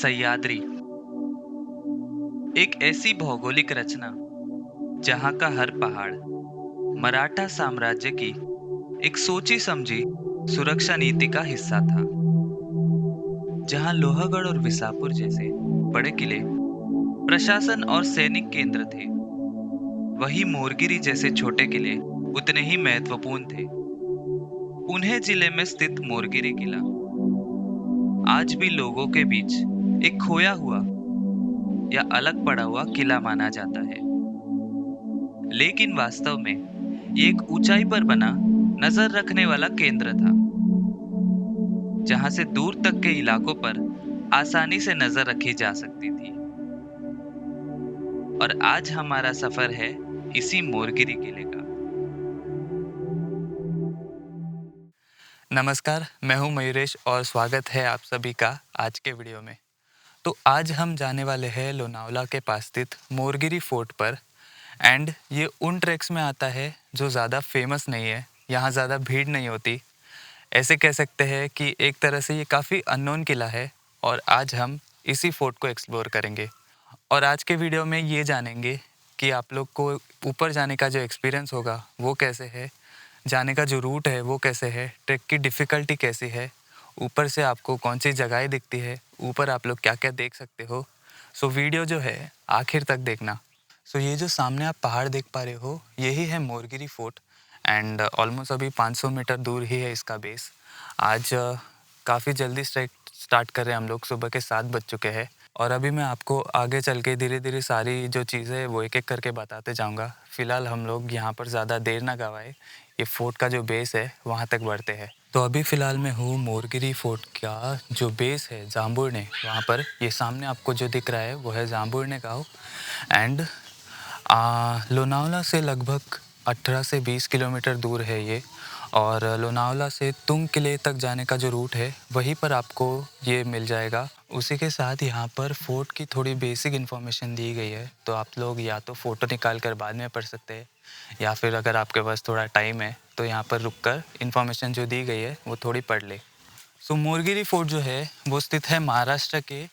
सह्याद्री एक ऐसी भौगोलिक रचना जहां का हर पहाड़ मराठा साम्राज्य की एक सोची समझी सुरक्षा नीति का हिस्सा था। जहां लोहागढ़ और विसापुर जैसे बड़े किले प्रशासन और सैनिक केंद्र थे, वहीं मोरगिरी जैसे छोटे किले उतने ही महत्वपूर्ण थे। पुणे जिले में स्थित मोरगिरी किला आज भी लोगों के बीच एक खोया हुआ या अलग पड़ा हुआ किला माना जाता है, लेकिन वास्तव में ये एक ऊंचाई पर बना नजर रखने वाला केंद्र था, जहां से दूर तक के इलाकों पर आसानी से नजर रखी जा सकती थी। और आज हमारा सफर है इसी मोरगिरी किले का। नमस्कार, मैं हूं मयूरेश और स्वागत है आप सभी का आज के वीडियो में। तो आज हम जाने वाले हैं लोनावला के पास स्थित मोरगिरी फोर्ट पर। एंड ये उन ट्रैक्स में आता है जो ज़्यादा फेमस नहीं है, यहाँ ज़्यादा भीड़ नहीं होती। ऐसे कह सकते हैं कि एक तरह से ये काफ़ी अननोन किला है और आज हम इसी फोर्ट को एक्सप्लोर करेंगे। और आज के वीडियो में ये जानेंगे कि आप लोग को ऊपर जाने का जो एक्सपीरियंस होगा वो कैसे है, जाने का जो रूट है वो कैसे है, ट्रैक की डिफ़िकल्टी कैसी है, ऊपर से आपको कौन सी जगहें दिखती है, ऊपर आप लोग क्या क्या देख सकते हो। सो वीडियो जो है आखिर तक देखना। सो ये जो सामने आप पहाड़ देख पा रहे हो यही है मोरगिरी फोर्ट। एंड ऑलमोस्ट अभी 500 मीटर दूर ही है इसका बेस। आज काफ़ी जल्दी स्टार्ट कर रहे हैं हम लोग, सुबह के 7 बज चुके हैं। और अभी मैं आपको आगे चल के धीरे धीरे सारी जो चीज़ें हैं वो एक एक करके बताते जाऊंगा। फ़िलहाल हम लोग यहाँ पर ज़्यादा देर ना गवाए, ये फोर्ट का जो बेस है वहाँ तक बढ़ते हैं। तो अभी फ़िलहाल मैं हूँ मोरगिरी फोर्ट का जो बेस है जाम्बुरने, वहाँ पर। ये सामने आपको जो दिख रहा है वो है जाम्बुरने गाँव। एंड लोनावला से लगभग 18 से 20 किलोमीटर दूर है ये। और लोनावला से तुंग किले तक जाने का जो रूट है वहीं पर आपको ये मिल जाएगा। उसी के साथ यहाँ पर फोर्ट की थोड़ी बेसिक इन्फॉर्मेशन दी गई है, तो आप लोग या तो फ़ोटो निकाल कर बाद में पढ़ सकते हैं, या फिर अगर आपके पास थोड़ा टाइम है तो यहाँ पर रुक कर इन्फॉर्मेशन जो दी गई है वो थोड़ी पढ़ ले। सो मोरगिरी फोर्ट जो है वो स्थित है महाराष्ट्र के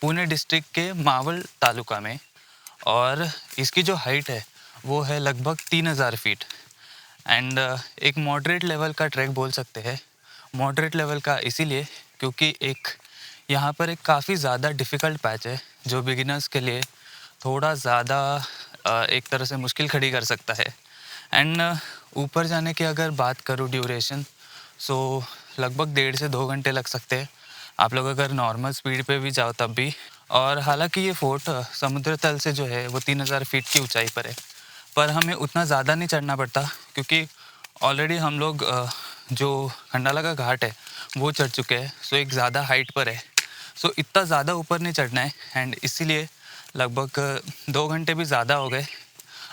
पुणे डिस्ट्रिक्ट के मावल तालुका में। और इसकी जो हाइट है वो है लगभग 3000 फीट। एंड एक मॉडरेट लेवल का ट्रैक बोल सकते हैं। मॉडरेट लेवल का इसीलिए क्योंकि एक यहाँ पर एक काफ़ी ज़्यादा डिफ़िकल्ट पैच है जो बिगिनर्स के लिए थोड़ा ज़्यादा एक तरह से मुश्किल खड़ी कर सकता है। एंड ऊपर जाने की अगर बात करूँ ड्यूरेशन, सो लगभग 1.5 से 2 घंटे लग सकते हैं, आप लोग अगर नॉर्मल स्पीड पे भी जाओ तब भी। और हालांकि ये फोर्ट समुद्र तल से जो है वो 3000 फीट की ऊंचाई पर है, पर हमें उतना ज़्यादा नहीं चढ़ना पड़ता क्योंकि ऑलरेडी हम लोग जो खंडाला का घाट है वो चढ़ चुके हैं। सो एक ज़्यादा हाइट पर है, सो इतना ज़्यादा ऊपर नहीं चढ़ना है। एंड इसीलिए लगभग 2 घंटे भी ज़्यादा हो गए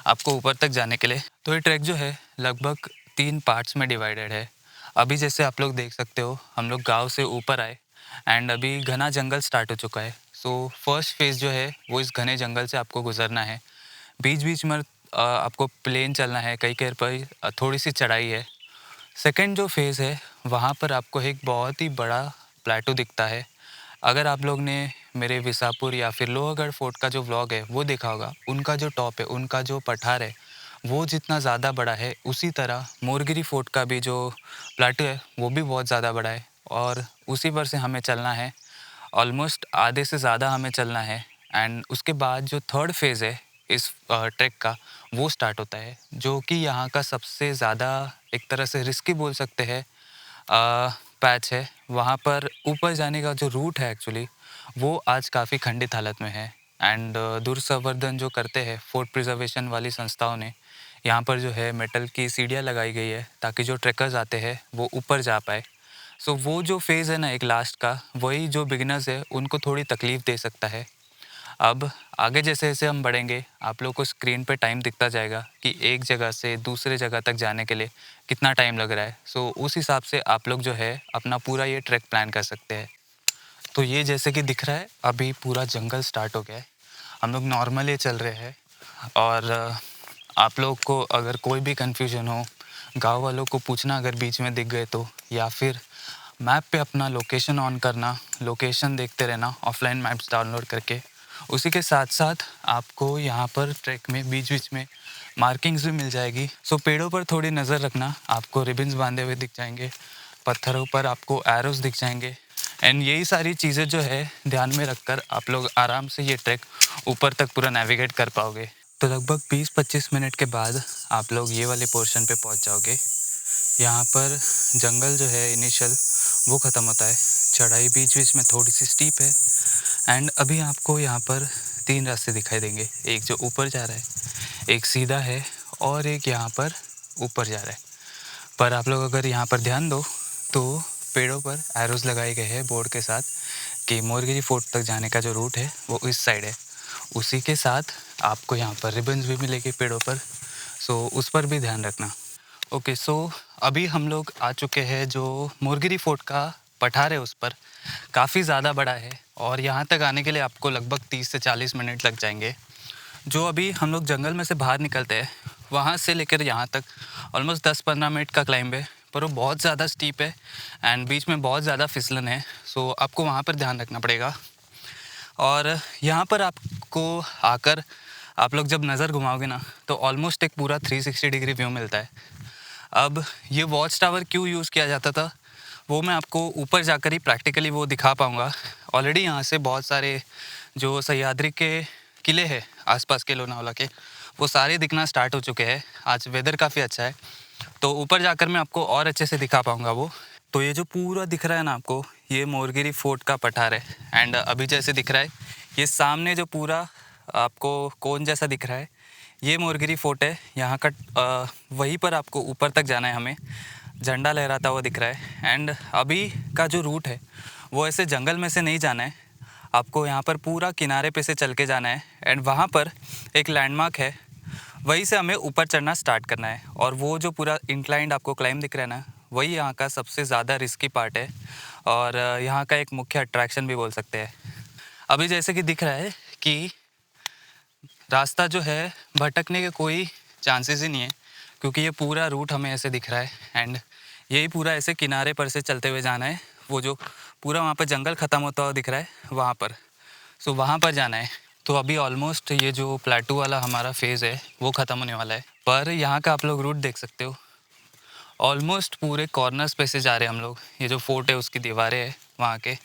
आपको ऊपर तक जाने के लिए। तो ये ट्रैक जो है लगभग 3 पार्ट्स में डिवाइडेड है। अभी जैसे आप लोग देख सकते हो हम लोग गांव से ऊपर आए एंड अभी घना जंगल स्टार्ट हो चुका है। सो फर्स्ट फेज़ जो है वो इस घने जंगल से आपको गुजरना है। बीच बीच में आपको प्लेन चलना है, कई कई पर थोड़ी सी चढ़ाई है। सेकंड जो फेज़ है वहाँ पर आपको एक बहुत ही बड़ा प्लेटू दिखता है। अगर आप लोग ने मेरे विसापुर या फिर लोहागढ़ फोर्ट का जो व्लॉग है वो देखा होगा, उनका जो टॉप है, उनका जो पठार है वो जितना ज़्यादा बड़ा है, उसी तरह मोरगिरी फोर्ट का भी जो प्लेटू है वो भी बहुत ज़्यादा बड़ा है। और उसी पर से हमें चलना है, ऑलमोस्ट आधे से ज़्यादा हमें चलना है। एंड उसके बाद जो थर्ड फेज़ है इस ट्रैक का वो स्टार्ट होता है, जो कि यहाँ का सबसे ज़्यादा एक तरह से रिस्की बोल सकते हैं पैच है। वहाँ पर ऊपर जाने का जो रूट है एक्चुअली वो आज काफ़ी खंडित हालत में है। एंड दुर्संवर्धन जो करते हैं फोर्ट प्रिजर्वेशन वाली संस्थाओं ने, यहाँ पर जो है मेटल की सीढ़ियाँ लगाई गई है ताकि जो ट्रैकर्स आते हैं वो ऊपर जा पाए। सो वो जो फेज़ है ना एक लास्ट का, वही जो बिगिनर्स है उनको थोड़ी तकलीफ़ दे सकता है। अब आगे जैसे जैसे हम बढ़ेंगे आप लोग को स्क्रीन पे टाइम दिखता जाएगा कि एक जगह से दूसरे जगह तक जाने के लिए कितना टाइम लग रहा है। सो उस हिसाब से आप लोग जो है अपना पूरा ये ट्रैक प्लान कर सकते हैं। तो ये जैसे कि दिख रहा है अभी पूरा जंगल स्टार्ट हो गया है, हम लोग नॉर्मली चल रहे हैं। और आप लोग को अगर कोई भी कन्फ्यूजन हो, गाँव वालों को पूछना अगर बीच में दिख गए तो, या फिर मैप पे अपना लोकेशन ऑन करना, लोकेशन देखते रहना ऑफलाइन मैप्स डाउनलोड करके। उसी के साथ साथ आपको यहाँ पर ट्रैक में बीच बीच में मार्किंग्स भी मिल जाएगी। सो पेड़ों पर थोड़ी नज़र रखना, आपको रिबन्स बांधे हुए दिख जाएंगे, पत्थरों पर आपको एरोस दिख जाएंगे। एंड यही सारी चीज़ें जो है ध्यान में रखकर आप लोग आराम से ये ट्रैक ऊपर तक पूरा नेविगेट कर पाओगे। तो लगभग 20-25 मिनट के बाद आप लोग ये वाले पोर्शन पे पहुंच जाओगे। यहाँ पर जंगल जो है इनिशियल वो ख़त्म होता है, चढ़ाई बीच बीच में थोड़ी सी स्टीप है। एंड अभी आपको यहाँ पर 3 रास्ते दिखाई देंगे, एक जो ऊपर जा रहा है, एक सीधा है और एक यहाँ पर ऊपर जा रहा है। पर आप लोग अगर यहाँ पर ध्यान दो तो पेड़ों पर एरोस लगाए गए हैं बोर्ड के साथ कि मोरगिरी फोर्ट तक जाने का जो रूट है वो इस साइड है। उसी के साथ आपको यहाँ पर रिबन्स भी मिलेगी पेड़ों पर, सो उस पर भी ध्यान रखना। ओके, सो अभी हम लोग आ चुके हैं जो मोरगिरी फोर्ट का पठार है, उस पर काफ़ी ज़्यादा बड़ा है और यहाँ तक आने के लिए आपको लगभग 30 से 40 मिनट लग जाएंगे। जो अभी हम लोग जंगल में से बाहर निकलते हैं वहाँ से लेकर यहाँ तक ऑलमोस्ट 10-15 मिनट का क्लाइंब है, पर वो बहुत ज़्यादा स्टीप है एंड बीच में बहुत ज़्यादा फिसलन है। सो आपको वहाँ पर ध्यान रखना पड़ेगा। और यहाँ पर आपको आकर आप लोग जब नज़र घुमाओगे ना तो ऑलमोस्ट एक पूरा 360 डिग्री व्यू मिलता है। अब ये वॉच टावर क्यों यूज़ किया जाता था वो मैं आपको ऊपर जाकर ही प्रैक्टिकली वो दिखा पाऊँगा। ऑलरेडी यहाँ से बहुत सारे जो सह्याद्री के किले हैं आसपास के लोनावला के, वो सारे दिखना स्टार्ट हो चुके हैं। आज वेदर काफ़ी अच्छा है तो ऊपर जाकर मैं आपको और अच्छे से दिखा पाऊँगा वो। तो ये जो पूरा दिख रहा है ना आपको, ये मोरगिरी फोर्ट का पठार है। एंड अभी जैसे दिख रहा है ये सामने जो पूरा आपको कोन जैसा दिख रहा है ये मोरगिरी फोर्ट है। यहाँ का वहीं पर आपको ऊपर तक जाना है, हमें झंडा लहराता हुआ दिख रहा है। एंड अभी का जो रूट है वो ऐसे जंगल में से नहीं जाना है, आपको यहाँ पर पूरा किनारे पे से चल के जाना है। एंड वहाँ पर एक लैंडमार्क है, वहीं से हमें ऊपर चढ़ना स्टार्ट करना है। और वो जो पूरा इंक्लाइंड आपको क्लाइंब दिख रहा है ना, वही यहाँ का सबसे ज़्यादा रिस्की पार्ट है और यहाँ का एक मुख्य अट्रैक्शन भी बोल सकते हैं। अभी जैसे कि दिख रहा है कि रास्ता जो है भटकने के कोई चांसेस ही नहीं है, क्योंकि ये पूरा रूट हमें ऐसे दिख रहा है एंड यही पूरा ऐसे किनारे पर से चलते हुए जाना है। वो जो पूरा वहाँ पर जंगल ख़त्म होता हुआ दिख रहा है वहाँ पर, सो वहाँ पर जाना है। तो अभी ऑलमोस्ट ये जो प्लेटू वाला हमारा फेज़ है वो ख़त्म होने वाला है। पर यहाँ का आप लोग रूट देख सकते हो, ऑलमोस्ट पूरे कॉर्नर्स पे से जा रहे हैं हम लोग। ये जो फोर्ट है उसकी दीवारें हैं वहाँ के,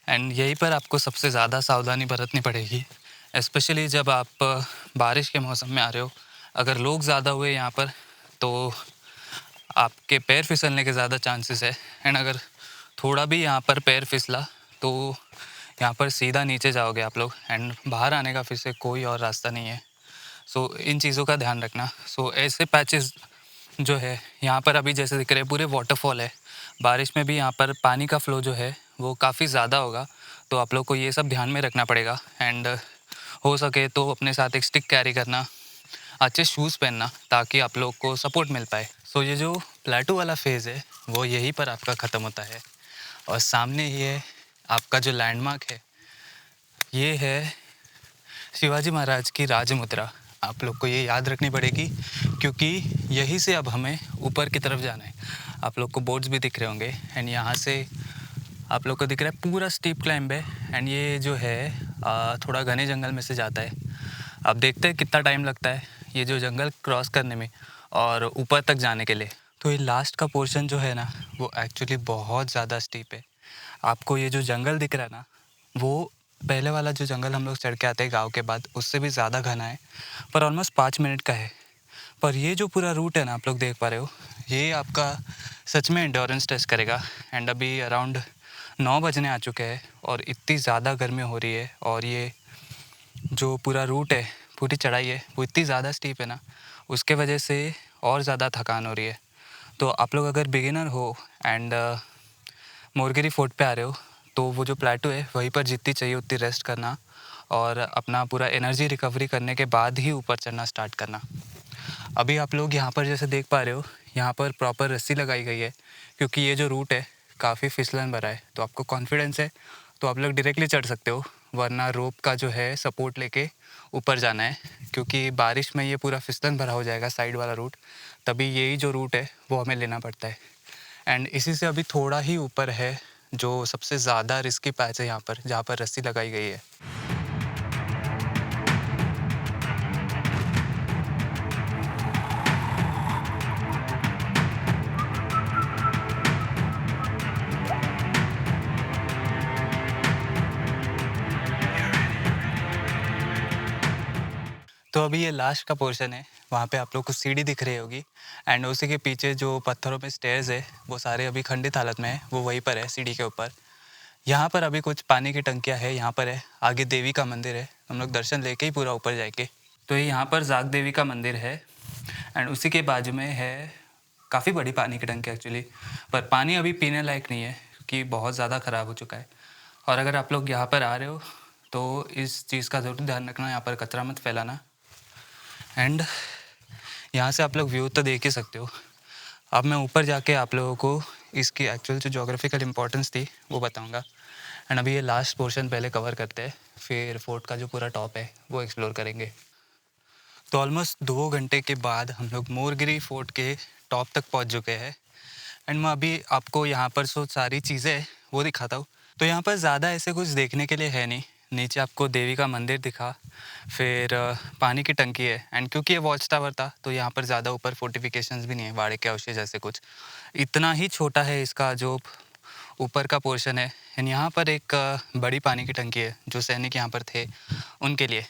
एंड यहीं पर आपको सबसे ज़्यादा सावधानी बरतनी पड़ेगी, स्पेशली जब आप बारिश के मौसम में आ रहे हो। अगर लोग ज़्यादा हुए यहाँ पर तो आपके पैर फिसलने के ज़्यादा चांसेस है। एंड अगर थोड़ा भी यहाँ पर पैर फिसला तो यहाँ पर सीधा नीचे जाओगे आप लोग एंड बाहर आने का फिर से कोई और रास्ता नहीं है। सो इन चीज़ों का ध्यान रखना। सो ऐसे पैचेस जो है यहाँ पर अभी जैसे दिख रहे हैं पूरे वाटरफॉल है, बारिश में भी यहाँ पर पानी का फ़्लो जो है वो काफ़ी ज़्यादा होगा, तो आप लोग को ये सब ध्यान में रखना पड़ेगा। एंड हो सके तो अपने साथ एक स्टिक कैरी करना, अच्छे शूज़ पहनना ताकि आप लोग को सपोर्ट मिल पाए। सो ये जो प्लेटू वाला फेज़ है वो यहीं पर आपका ख़त्म होता है और सामने ये आपका जो लैंडमार्क है ये है शिवाजी महाराज की राज मुद्रा। आप लोग को ये याद रखनी पड़ेगी क्योंकि यहीं से अब हमें ऊपर की तरफ जाना है। आप लोग को बोर्ड्स भी दिख रहे होंगे एंड यहाँ से आप लोग को दिख रहा है पूरा स्टीप क्लाइंब है एंड ये जो है थोड़ा घने जंगल में से जाता है। अब देखते हैं कितना टाइम लगता है ये जो जंगल क्रॉस करने में और ऊपर तक जाने के लिए। तो ये लास्ट का पोर्शन जो है ना वो एक्चुअली बहुत ज़्यादा स्टीप है। आपको ये जो जंगल दिख रहा है ना वो पहले वाला जो जंगल हम लोग चढ़ के आते हैं गाँव के बाद उससे भी ज़्यादा घना है, पर ऑलमोस्ट 5 मिनट का है। पर ये जो पूरा रूट है ना आप लोग देख पा रहे हो ये आपका सच में एंड्योरेंस टेस्ट करेगा। एंड अभी अराउंड 9 बजने आ चुके हैं और इतनी ज़्यादा गर्मी हो रही है और ये जो पूरा रूट है, पूरी चढ़ाई है वो इतनी ज़्यादा स्टीप है ना, उसके वजह से और ज़्यादा थकान हो रही है। तो आप लोग अगर बिगिनर हो एंड मोरगिरी फोर्ट पे आ रहे हो तो वो जो प्लेटू है वहीं पर जितनी चाहिए उतनी रेस्ट करना और अपना पूरा एनर्जी रिकवरी करने के बाद ही ऊपर चढ़ना स्टार्ट करना। अभी आप लोग यहाँ पर जैसे देख पा रहे हो यहाँ पर प्रॉपर रस्सी लगाई गई है क्योंकि ये जो रूट है काफ़ी फिसलन भरा है। तो आपको कॉन्फिडेंस है तो आप लोग डायरेक्टली चढ़ सकते हो, वरना रोप का जो है सपोर्ट लेके ऊपर जाना है क्योंकि बारिश में ये पूरा फिसलन भरा हो जाएगा साइड वाला रूट, तभी यही जो रूट है वो हमें लेना पड़ता है। एंड इसी से अभी थोड़ा ही ऊपर है जो सबसे ज़्यादा रिस्की पैच है यहाँ पर, जहाँ पर रस्सी लगाई गई है। तो अभी ये लास्ट का पोर्शन है, वहाँ पे आप लोग को सीढ़ी दिख रही होगी एंड उसी के पीछे जो पत्थरों पे स्टेयर्स है वो सारे अभी खंडित हालत में है, वो वहीं पर है सीढ़ी के ऊपर। यहाँ पर अभी कुछ पानी की टंकियाँ है, यहाँ पर है, आगे देवी का मंदिर है, हम लोग दर्शन लेके ही पूरा ऊपर जाएंगे। तो ये यहाँ पर जाग देवी का मंदिर है एंड उसी के बाजू में है काफ़ी बड़ी पानी की टंकी एक्चुअली, पर पानी अभी पीने लायक नहीं है क्योंकि बहुत ज़्यादा ख़राब हो चुका है। और अगर आप लोग यहाँ पर आ रहे हो तो इस चीज़ का ज़रूर ध्यान रखना, यहाँ पर कचरा मत फैलाना। एंड यहाँ से आप लोग व्यू तो देख ही सकते हो। अब मैं ऊपर जाके आप लोगों को इसकी एक्चुअल जो ज्योग्राफिकल इम्पोर्टेंस थी वो बताऊँगा। एंड अभी ये लास्ट पोर्शन पहले कवर करते हैं, फिर फोर्ट का जो पूरा टॉप है वो एक्सप्लोर करेंगे। तो ऑलमोस्ट 2 घंटे के बाद हम लोग मोरगिरी फोर्ट के टॉप तक पहुंच चुके हैं एंड मैं अभी आपको यहाँ पर सो सारी चीज़ें वो दिखाता हूँ। तो यहाँ पर ज़्यादा ऐसे कुछ देखने के लिए है नहीं, नीचे आपको देवी का मंदिर दिखा, फिर पानी की टंकी है एंड क्योंकि ये वॉच टावर था तो यहाँ पर ज़्यादा ऊपर फोर्टिफिकेशंस भी नहीं है, वाड़े के अवशेष जैसे कुछ। इतना ही छोटा है इसका जो ऊपर का पोर्शन है एंड यहाँ पर एक बड़ी पानी की टंकी है जो सैनिक यहाँ पर थे उनके लिए।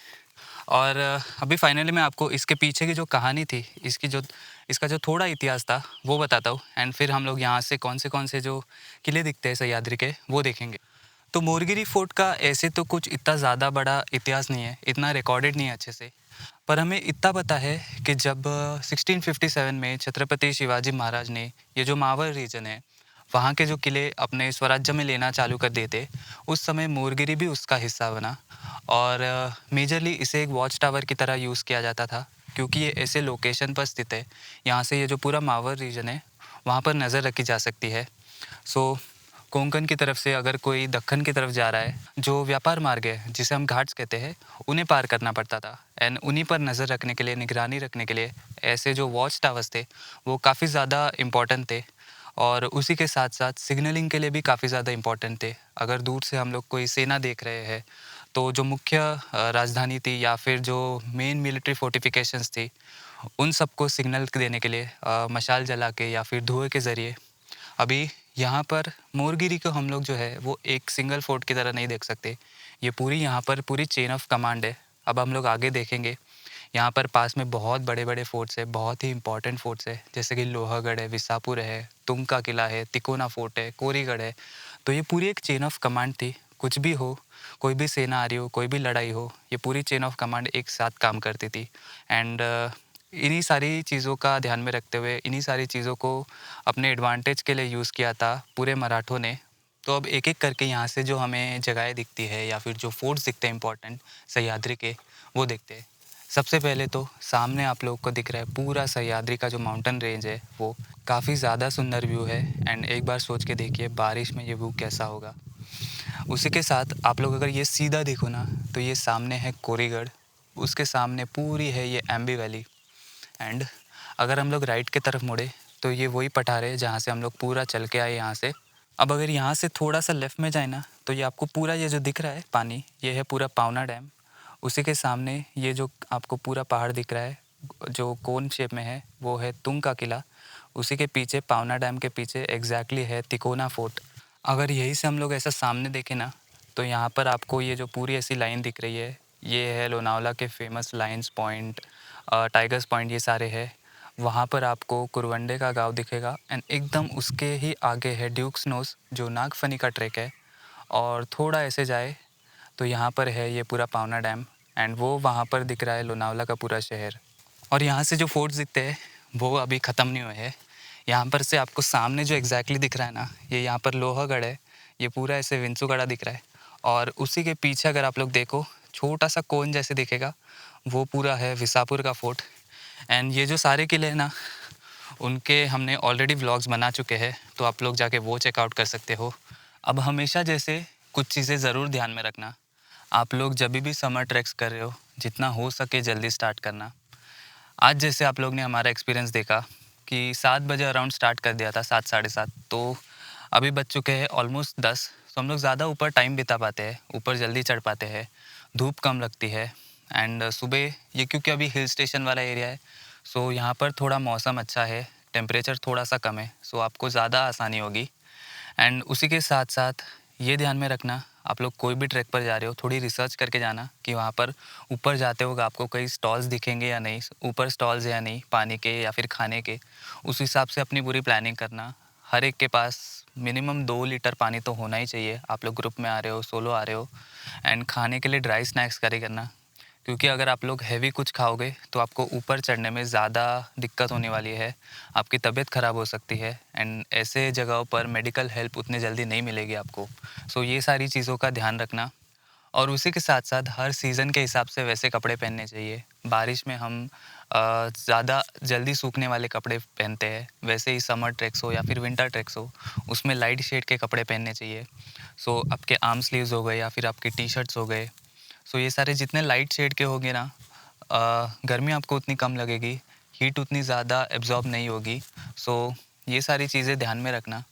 और अभी फाइनली मैं आपको इसके पीछे की जो कहानी थी, इसका जो थोड़ा इतिहास था वो बताता हूँ एंड फिर हम लोग यहाँ से कौन से जो किले दिखते हैं सह्याद्री के वो देखेंगे। तो मोरगिरी फोर्ट का ऐसे तो कुछ इतना ज़्यादा बड़ा इतिहास नहीं है, इतना रिकॉर्डेड नहीं है अच्छे से, पर हमें इतना पता है कि जब 1657 में छत्रपति शिवाजी महाराज ने ये जो मावल रीजन है वहाँ के जो किले अपने स्वराज्य में लेना चालू कर दिए थे, उस समय मोरगिरी भी उसका हिस्सा बना। और मेजरली इसे एक वॉच टावर की तरह यूज़ किया जाता था क्योंकि ये ऐसे लोकेशन पर स्थित है, यहाँ से ये जो पूरा मावल रीजन है वहाँ पर नज़र रखी जा सकती है। सो कोंकण की तरफ से अगर कोई दक्कन की तरफ जा रहा है, जो व्यापार मार्ग है जिसे हम घाट्स कहते हैं, उन्हें पार करना पड़ता था एंड उन्हीं पर नज़र रखने के लिए, निगरानी रखने के लिए ऐसे जो वॉच टावर्स थे वो काफ़ी ज़्यादा इम्पोर्टेंट थे। और उसी के साथ साथ सिग्नलिंग के लिए भी काफ़ी ज़्यादा इम्पोर्टेंट थे। अगर दूर से हम लोग कोई सेना देख रहे हैं तो जो मुख्य राजधानी थी या फिर जो मेन मिलिट्री फोर्टिफिकेशंस थी उन सबको सिग्नल देने के लिए मशाल जला के या फिर धुएँ के ज़रिए। अभी यहाँ पर मोरगिरी को हम लोग जो है वो एक सिंगल फोर्ट की तरह नहीं देख सकते, ये पूरी यहाँ पर पूरी चेन ऑफ कमांड है। अब हम लोग आगे देखेंगे, यहाँ पर पास में बहुत बड़े बड़े फोर्ट्स है, बहुत ही इंपॉर्टेंट फोर्ट्स है, जैसे कि लोहागढ़ है, विसापुर है, तुंग का किला है, तिकोना फोर्ट है, कोरीगढ़ है। तो ये पूरी एक चेन ऑफ कमांड थी, कुछ भी हो, कोई भी सेना आ रही हो, कोई भी लड़ाई हो, ये पूरी चेन ऑफ कमांड एक साथ काम करती थी। एंड इन्हीं सारी चीज़ों का ध्यान में रखते हुए, इन्हीं सारी चीज़ों को अपने एडवांटेज के लिए यूज़ किया था पूरे मराठों ने। तो अब एक एक करके यहाँ से जो हमें जगहें दिखती है या फिर जो फोर्ट्स दिखते हैं इंपॉर्टेंट सह्याद्री के, वो देखते हैं। सबसे पहले तो सामने आप लोगों को दिख रहा है पूरा सह्याद्री का जो माउंटेन रेंज है, वो काफ़ी ज़्यादा सुंदर व्यू है एंड एक बार सोच के देखिए बारिश में ये व्यू कैसा होगा। उसी के साथ आप लोग अगर ये सीधा देखो ना तो ये सामने है कोरीगढ़, उसके सामने पूरी है ये एम्बी वैली एंड अगर हम लोग राइट की तरफ मुड़े तो ये वही पठार है जहाँ से हम लोग पूरा चल के आए यहाँ से। अब अगर यहाँ से थोड़ा सा लेफ़्ट में जाए ना तो ये आपको पूरा ये जो दिख रहा है पानी, ये है पूरा पावना डैम। उसी के सामने ये जो आपको पूरा पहाड़ दिख रहा है जो कोन शेप में है वो है तुंग का किला। उसी के पीछे पावना डैम के पीछे एग्जैक्टली है तिकोना फोर्ट। अगर यहीं से हम लोग ऐसा सामने देखें ना तो यहाँ पर आपको ये जो पूरी ऐसी लाइन दिख रही है, ये है लोनावला के famous Lions point, tigers point, ये सारे है। वहाँ पर आपको कुरवंडे का गांव दिखेगा एंड एकदम उसके ही आगे है ड्यूक्स नोस जो नागफनी का ट्रैक है। और थोड़ा ऐसे जाए तो यहाँ पर है ये पूरा पावना डैम एंड वो वहाँ पर दिख रहा है लोनावला का पूरा शहर। और यहाँ से जो फोर्ट्स दिखते हैं वो अभी ख़त्म नहीं हुए हैं। यहाँ पर से आपको सामने जो एग्जैक्टली दिख रहा है ना, ये यहाँ पर लोहागढ़ है, ये पूरा ऐसे विंसुगढ़ा दिख रहा है। और उसी के पीछे अगर आप लोग देखो छोटा सा कोन जैसे दिखेगा, वो पूरा है विसापुर का फोर्ट। एंड ये जो सारे किले हैं ना, उनके हमने ऑलरेडी व्लॉग्स बना चुके हैं, तो आप लोग जाके वो चेकआउट कर सकते हो। अब हमेशा जैसे कुछ चीज़ें ज़रूर ध्यान में रखना, आप लोग जब भी समर ट्रैक्स कर रहे हो जितना हो सके जल्दी स्टार्ट करना। आज जैसे आप लोग ने हमारा एक्सपीरियंस देखा कि 7 बजे अराउंड स्टार्ट कर दिया था, 7 साढ़े 7, तो अभी बज चुके हैं ऑलमोस्ट 10। तो हम लोग ज़्यादा ऊपर टाइम बिता पाते हैं, ऊपर जल्दी चढ़ पाते हैं, धूप कम लगती है। एंड सुबह ये क्योंकि अभी हिल स्टेशन वाला एरिया है, सो यहाँ पर थोड़ा मौसम अच्छा है, टेम्परेचर थोड़ा सा कम है, सो आपको ज़्यादा आसानी होगी। एंड उसी के साथ साथ ये ध्यान में रखना, आप लोग कोई भी ट्रैक पर जा रहे हो, थोड़ी रिसर्च करके जाना कि वहाँ पर ऊपर जाते वक्त आपको कई स्टॉल्स दिखेंगे या नहीं, ऊपर स्टॉल्स या नहीं, पानी के या फिर खाने के। उस हिसाब से अपनी पूरी प्लानिंग करना। हर एक के पास मिनिमम 2 लीटर पानी तो होना ही चाहिए। आप लोग ग्रुप में आ रहे हो, सोलो आ रहे हो। एंड खाने के लिए ड्राई स्नैक्स कैरी करना, क्योंकि अगर आप लोग हैवी कुछ खाओगे तो आपको ऊपर चढ़ने में ज़्यादा दिक्कत होने वाली है, आपकी तबीयत ख़राब हो सकती है। एंड ऐसे जगहों पर मेडिकल हेल्प उतनी जल्दी नहीं मिलेगी आपको। सो ये सारी चीज़ों का ध्यान रखना। और उसी के साथ साथ हर सीज़न के हिसाब से वैसे कपड़े पहनने चाहिए। बारिश में हम ज़्यादा जल्दी सूखने वाले कपड़े पहनते हैं, वैसे ही समर ट्रैक्स हो या फिर विंटर ट्रैक्स हो, उसमें लाइट शेड के कपड़े पहनने चाहिए। सो आपके आर्म स्लीव्स हो गए या फिर आपके टी शर्ट्स हो गए, सो ये सारे जितने लाइट शेड के होंगे ना, गर्मी आपको उतनी कम लगेगी, हीट उतनी ज़्यादा एब्जॉर्ब नहीं होगी। सो ये सारी चीज़ें ध्यान में रखना।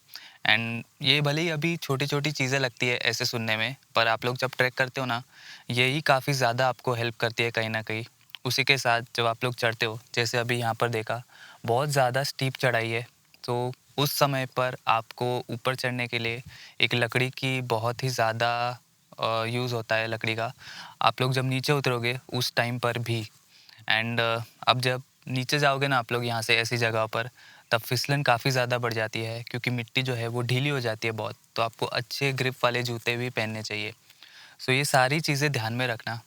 एंड ये भले ही अभी छोटी छोटी चीज़ें लगती है ऐसे सुनने में, पर आप लोग जब ट्रैक करते हो ना, यही काफ़ी ज़्यादा आपको हेल्प करती है कहीं ना कहीं। उसी के साथ जब आप लोग चढ़ते हो, जैसे अभी यहाँ पर देखा, बहुत ज़्यादा स्टीप चढ़ाई है, तो उस समय पर आपको ऊपर चढ़ने के लिए एक लकड़ी की बहुत ही ज़्यादा यूज़ होता है, लकड़ी का। आप लोग जब नीचे उतरोगे उस टाइम पर भी, एंड अब जब नीचे जाओगे ना आप लोग यहाँ से ऐसी जगह पर, तब फिसलन काफ़ी ज़्यादा बढ़ जाती है, क्योंकि मिट्टी जो है वो ढीली हो जाती है बहुत। तो आपको अच्छे ग्रिप वाले जूते भी पहनने चाहिए। सो ये सारी चीज़ें ध्यान में रखना।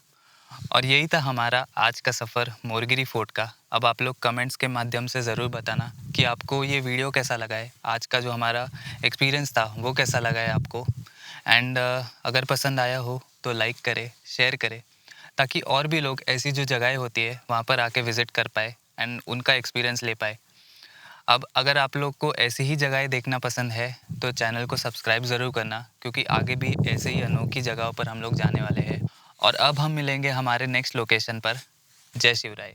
और यही था हमारा आज का सफ़र मोरगिरी फोर्ट का। अब आप लोग कमेंट्स के माध्यम से ज़रूर बताना कि आपको ये वीडियो कैसा लगा है, आज का जो हमारा एक्सपीरियंस था वो कैसा लगा है आपको। एंड अगर पसंद आया हो तो लाइक करें, शेयर करें, ताकि और भी लोग ऐसी जो जगहें होती है वहाँ पर आके विज़िट कर पाए एंड उनका एक्सपीरियंस ले पाए। अब अगर आप लोग को ऐसी ही जगहें देखना पसंद है तो चैनल को सब्सक्राइब ज़रूर करना, क्योंकि आगे भी ऐसे ही अनोखी जगहों पर हम लोग जाने वाले हैं। और अब हम मिलेंगे हमारे नेक्स्ट लोकेशन पर। जय शिवराय।